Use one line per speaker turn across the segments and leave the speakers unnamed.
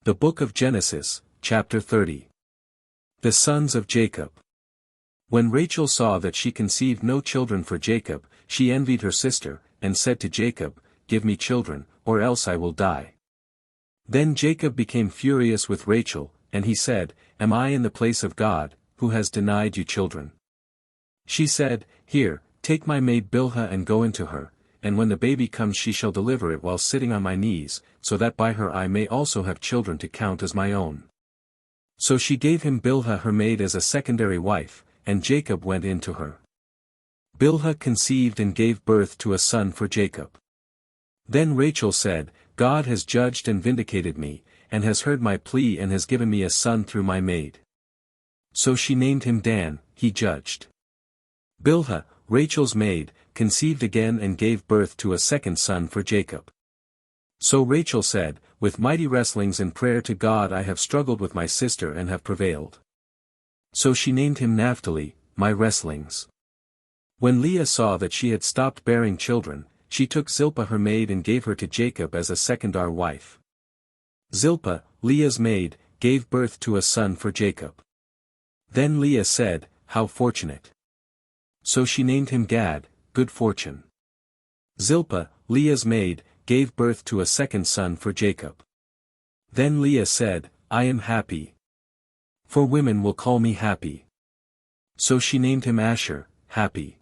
The Book of Genesis, chapter 30. The sons of Jacob. When Rachel saw that she conceived no children for Jacob, she envied her sister, and said to Jacob, "Give me children, or else I will die." Then Jacob became furious with Rachel, and he said, "Am I in the place of God, who has denied you children?" She said, "Here, take my maid Bilhah and go into her, and when the baby comes she shall deliver it while sitting on my knees, so that by her I may also have children to count as my own." So she gave him Bilhah her maid as a secondary wife, and Jacob went in to her. Bilhah conceived and gave birth to a son for Jacob. Then Rachel said, "God has judged and vindicated me, and has heard my plea and has given me a son through my maid." So she named him Dan, he judged. Bilhah, Rachel's maid, conceived again and gave birth to a second son for Jacob. So Rachel said, "With mighty wrestlings and prayer to God I have struggled with my sister and have prevailed." So she named him Naphtali, my wrestlings. When Leah saw that she had stopped bearing children, she took Zilpah her maid and gave her to Jacob as a secondary wife. Zilpah, Leah's maid, gave birth to a son for Jacob. Then Leah said, "How fortunate." So she named him Gad, good fortune. Zilpah, Leah's maid, gave birth to a second son for Jacob. Then Leah said, "I am happy. For women will call me happy." So she named him Asher, happy.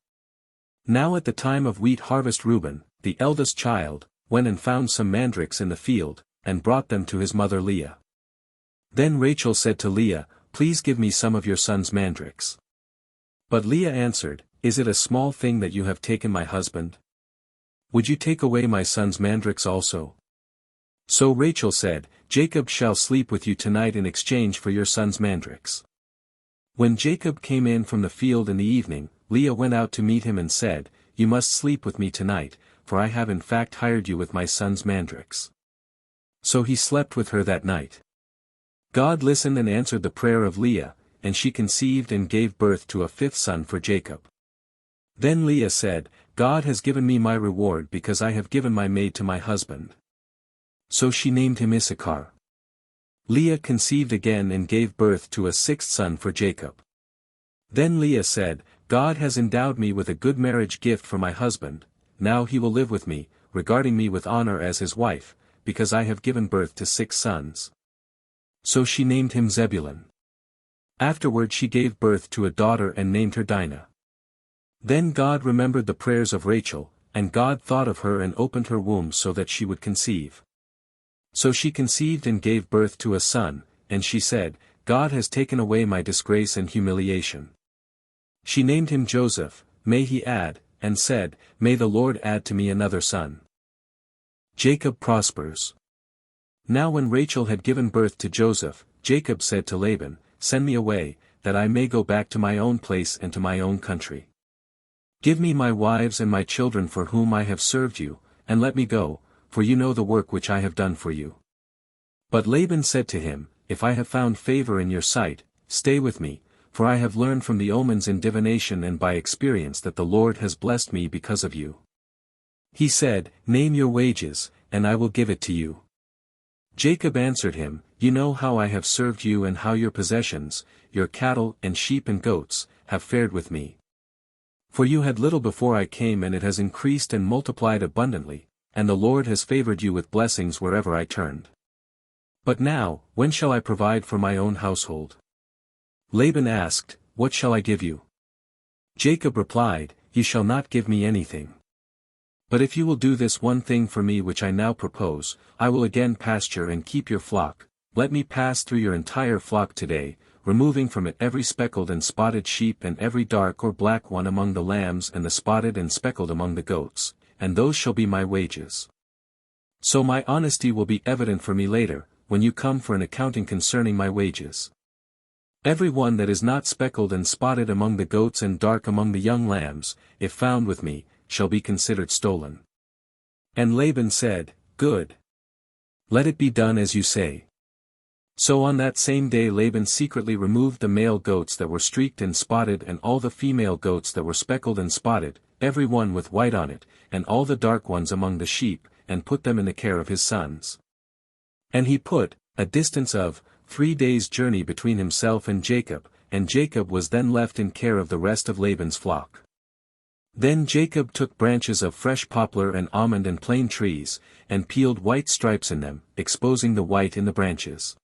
Now at the time of wheat harvest Reuben, the eldest child, went and found some mandrakes in the field, and brought them to his mother Leah. Then Rachel said to Leah, "Please give me some of your son's mandrakes." But Leah answered, "Is it a small thing that you have taken my husband? Would you take away my son's mandrakes also?" So Rachel said, "Jacob shall sleep with you tonight in exchange for your son's mandrakes." When Jacob came in from the field in the evening, Leah went out to meet him and said, "You must sleep with me tonight, for I have in fact hired you with my son's mandrakes." So he slept with her that night. God listened and answered the prayer of Leah, and she conceived and gave birth to a fifth son for Jacob. Then Leah said, "God has given me my reward because I have given my maid to my husband." So she named him Issachar. Leah conceived again and gave birth to a sixth son for Jacob. Then Leah said, "God has endowed me with a good marriage gift for my husband, now he will live with me, regarding me with honor as his wife, because I have given birth to 6 sons. So she named him Zebulun. Afterward she gave birth to a daughter and named her Dinah. Then God remembered the prayers of Rachel, and God thought of her and opened her womb so that she would conceive. So she conceived and gave birth to a son, and she said, "God has taken away my disgrace and humiliation." She named him Joseph, "May he add," and said, "May the Lord add to me another son." Jacob prospers. Now when Rachel had given birth to Joseph, Jacob said to Laban, "Send me away, that I may go back to my own place and to my own country. Give me my wives and my children for whom I have served you, and let me go, for you know the work which I have done for you." But Laban said to him, "If I have found favor in your sight, stay with me, for I have learned from the omens in divination and by experience that the Lord has blessed me because of you." He said, "Name your wages, and I will give it to you." Jacob answered him, "You know how I have served you and how your possessions, your cattle and sheep and goats, have fared with me. For you had little before I came and it has increased and multiplied abundantly, and the Lord has favored you with blessings wherever I turned. But now, when shall I provide for my own household?" Laban asked, "What shall I give you?" Jacob replied, "You shall not give me anything. But if you will do this one thing for me which I now propose, I will again pasture and keep your flock. Let me pass through your entire flock today, removing from it every speckled and spotted sheep and every dark or black one among the lambs and the spotted and speckled among the goats, and those shall be my wages. So my honesty will be evident for me later, when you come for an accounting concerning my wages. Every one that is not speckled and spotted among the goats and dark among the young lambs, if found with me, shall be considered stolen." And Laban said, "Good. Let it be done as you say." So on that same day Laban secretly removed the male goats that were streaked and spotted and all the female goats that were speckled and spotted, every one with white on it, and all the dark ones among the sheep, and put them in the care of his sons. And he put, a distance of 3 days' journey between himself and Jacob was then left in care of the rest of Laban's flock. Then Jacob took branches of fresh poplar and almond and plane trees, and peeled white stripes in them, exposing the white in the branches.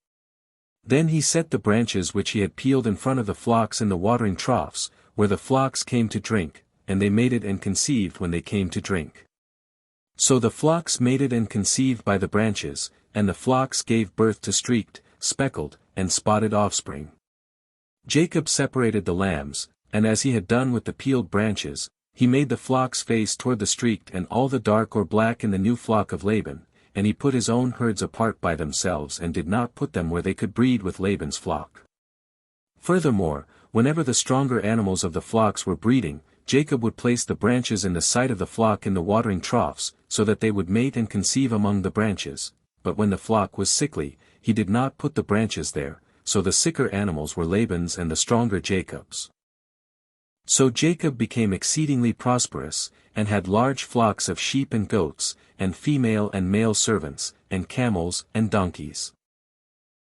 Then he set the branches which he had peeled in front of the flocks in the watering troughs, where the flocks came to drink, and they mated and conceived when they came to drink. So the flocks mated and conceived by the branches, and the flocks gave birth to streaked, speckled, and spotted offspring. Jacob separated the lambs, and as he had done with the peeled branches, he made the flocks face toward the streaked and all the dark or black in the new flock of Laban, and he put his own herds apart by themselves and did not put them where they could breed with Laban's flock. Furthermore, whenever the stronger animals of the flocks were breeding, Jacob would place the branches in the sight of the flock in the watering troughs, so that they would mate and conceive among the branches, but when the flock was sickly, he did not put the branches there, so the sicker animals were Laban's and the stronger Jacob's. So Jacob became exceedingly prosperous, and had large flocks of sheep and goats, and female and male servants, and camels and donkeys.